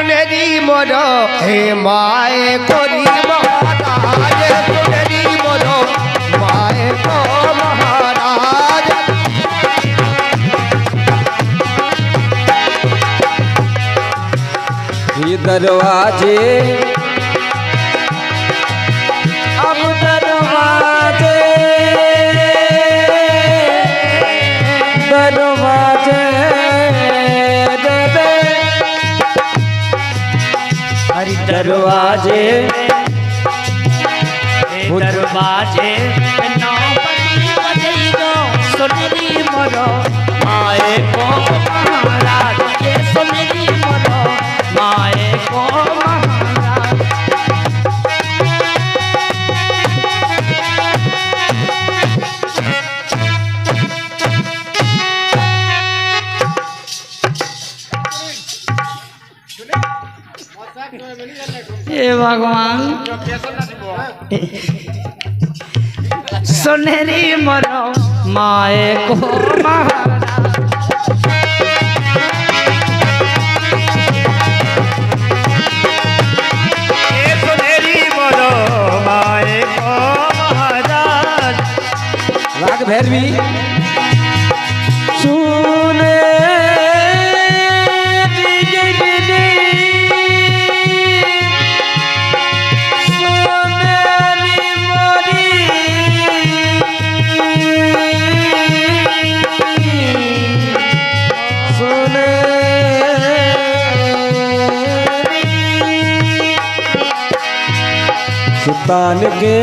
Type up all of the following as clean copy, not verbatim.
सुनेरी मोरो हे माए कोरी महाराज सुनेरी मोरो माए को महाराज। ये दरवाजे अब दरवाजे दरवाजे हरि दरवाजे दरवाजे सुनेरी मोरो माए को महाराज ये सुनेरी मोरो माए को महाराज। हे भगवान सुनेरी मोरो माए को महाराज। सुनेरी मोरो माए को महाराज। राग भैरवी सुने तान के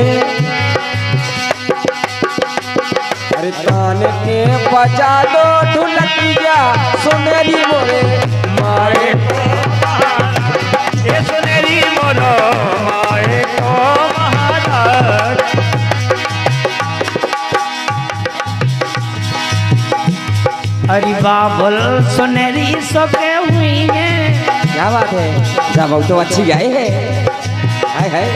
अरे तान के बजा दो ढोलकिया सुनेरी मोरे माए ये सुनेरी मोरो माए को महाराज। हरि बाबुल सुनेरी सोके हुई है। क्या बात है जा बहुत तो अच्छी गाय है हाय हाय।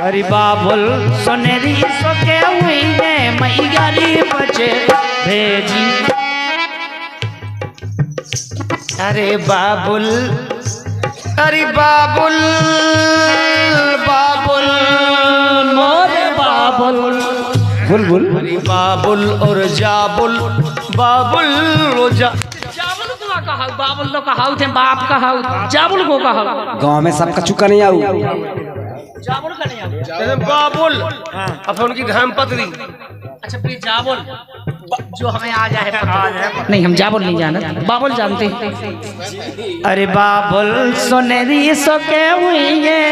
हरि बाबुल सुनेरी सोके हुई है मैयारी बचे भेजी। अरे बाबुल अरे बाबुल बाबुल मोरे बाबुल बुलबुल अरे बाबुल और जाबुल बाबुल रोजा जाबुल को कहा बाबुल तो कहा थे बाप कहा जाबुल को कहा गांव में सबका चुका नहीं आऊ जाबुल का नहीं जैसे बाबुल अब उनकी धर्म पत्नी। अच्छा प्लीज जाबुल जो हमें आ जाए नहीं हम जाबुल नहीं जाना बाबुल जानते हैं। अरे बाबुल सुनेरी सोके हुई है।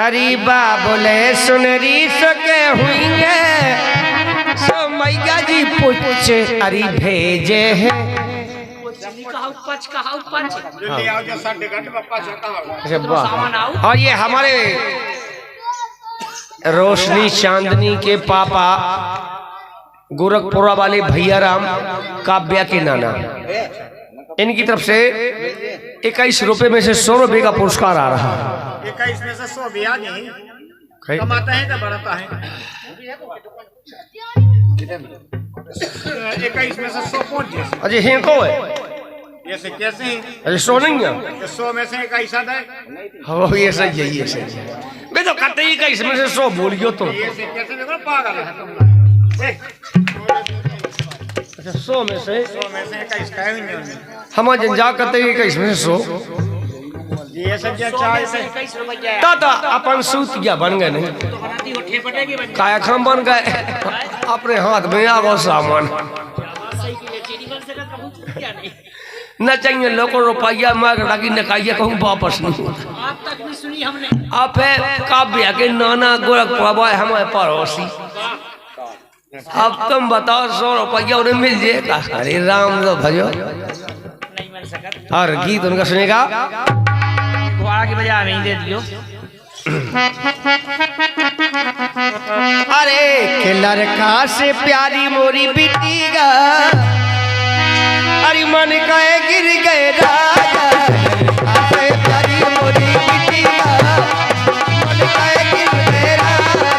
अरे बाबुल सुनरी सके हुई है सो मैया जी पूछे अरे भेजे है। और ये हमारे रोशनी चांदनी के पापा गोरखपुरा वाले भैया राम काव्या के नाना इनकी तरफ से 21 रुपए में से 100 रुपए का पुरस्कार आ रहा है। 21 में से 100 ब्याज नहीं कमाता है क्या बढ़ाता है। 21 में से 100 पहुंच जैसे अजय हैं को है ऐसे कैसे हैं। अजय 100 नहीं है 100 में से 21 आता है। हो ये सही है ये सही है। मैं तो कहते ही 21 में से 100 बोलियो तो ऐसे कैसे देखो पागल है तुम। अच्छा 100 में से 21 का ही नहीं। हम जंजा करते ही 21 में से 100 ये सब क्या चाय से ताता अपन सूतिया बन गए नहीं काया खाम बन गए अपने हाथ में आ गो सामान न चाहिए लोगों रुपया मार लगी न कहिए कहूँ वापस नहीं। आप है काव्या के नाना गोरखपुरा हमारे पड़ोसी। अब तुम बताओ 100 रुपया उन्हें मिल जाएगा। अरे राम लो भजो और गीत उनका सुनेगा घोड़ा की बजा नहीं दे दियो। अरे के लड़का से प्यारी मोरी बिटिया अरे मन गए गिर गए राजा से प्यारी मोरी बिटिया मन गए गिर गए राजा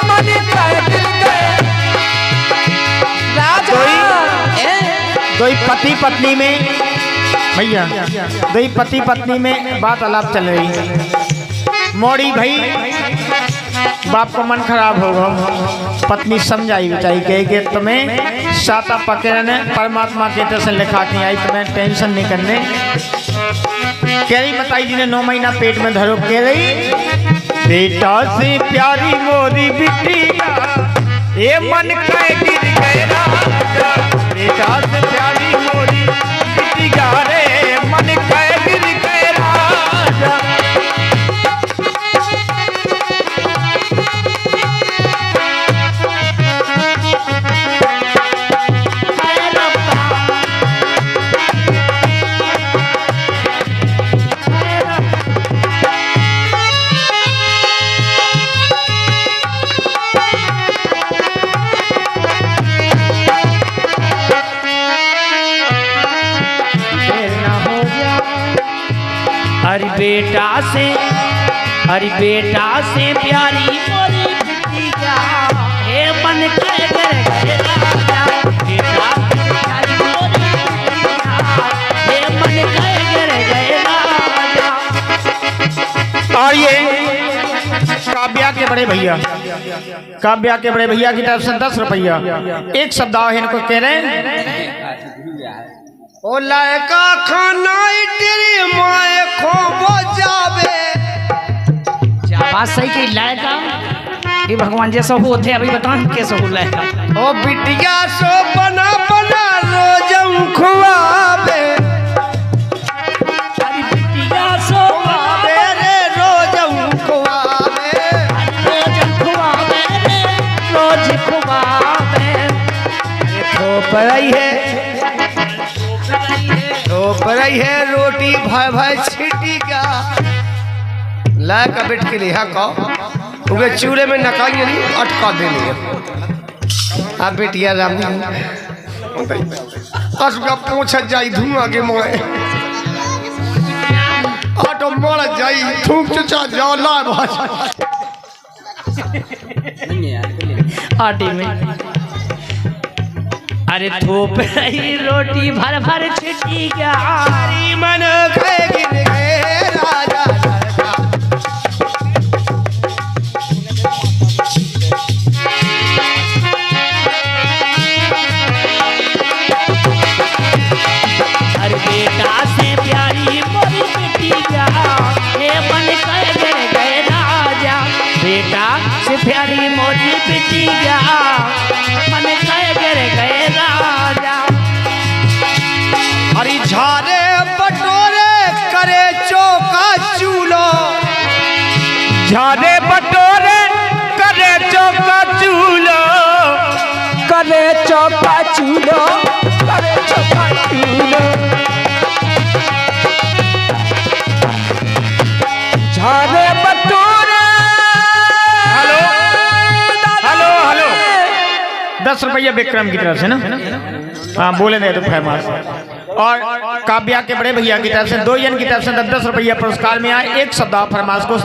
मन गए गिर गए राजा कोई पति पत्नी में भैया दही पति पत्नी में बात अलाप चल रही है। मोड़ी भाई बाप का मन खराब होगा, पत्नी समझाई बिचाई कहे कि तुम्हें साता पकड़ने परमात्मा के तरह से लिखा के आई, तुम्हें टेंशन नहीं करने। कह रही बताई जी ने 9 महीना पेट में धरो, कह रही बेटा से प्यारी मोरी बिटिया ये मन कह गिर गया, बेटा से प्यारी मोरी बिटिया रे मन कह गिर गया। अरे बेटा से प्यारी मोरी बिटिया हे मन कह गिर गया, बेटा से प्यारी मोरी बिटिया हे मन कह गिर गया। और ये काव्या के बड़े भैया, काव्या के बड़े भैया की तरफ से 10 रुपया एक शब्द इनको कह रहे हैं। ओ लायका खाना तेरी माए खो बजावे। बात सही की लायका ये भगवान जैसा हो थे, अभी बताएं कैसे हो लायका। ओ बिटिया सो बना बना रोज खुआवे, अरे बिटिया सो रे रोज खुआवे, रोज खुआवे रे रोज खुआवे। थोप रही है रोटी भाई भाई छिटी का ला का बैठ के लिहा को उगे चूल्हे में नकाई नहीं अटका दे लिया। अब बेटिया राम असुका पूछ जाई धुआं के मोए ऑटो मर जाई थूक चचा जाओ ला आटे में। अरे थोप रही रोटी भर भर छिटी क्या मन गए गिर गए राजा। अरे बेटा से प्यारी मोरी बिटिया हे मन कह गिर गए राजा, बेटा से प्यारी मोरी बिटिया मन कह गिर गए राजा। हरी झारे बटोरे करे चौका चूलो, झारे बटोरे करे चौका चूलो, करे चौका चूलो, करे चौका चूलो। झारे बटोरे। हेलो हेलो हेलो 10 रुपया विक्रम की तरफ से ना, हाँ बोले दे तो फेमस। और काव्या के बड़े भैया की तरफ से 2 जन की तरफ से 10 रुपया पुरस्कार में आए। एक शब्द फरमाश को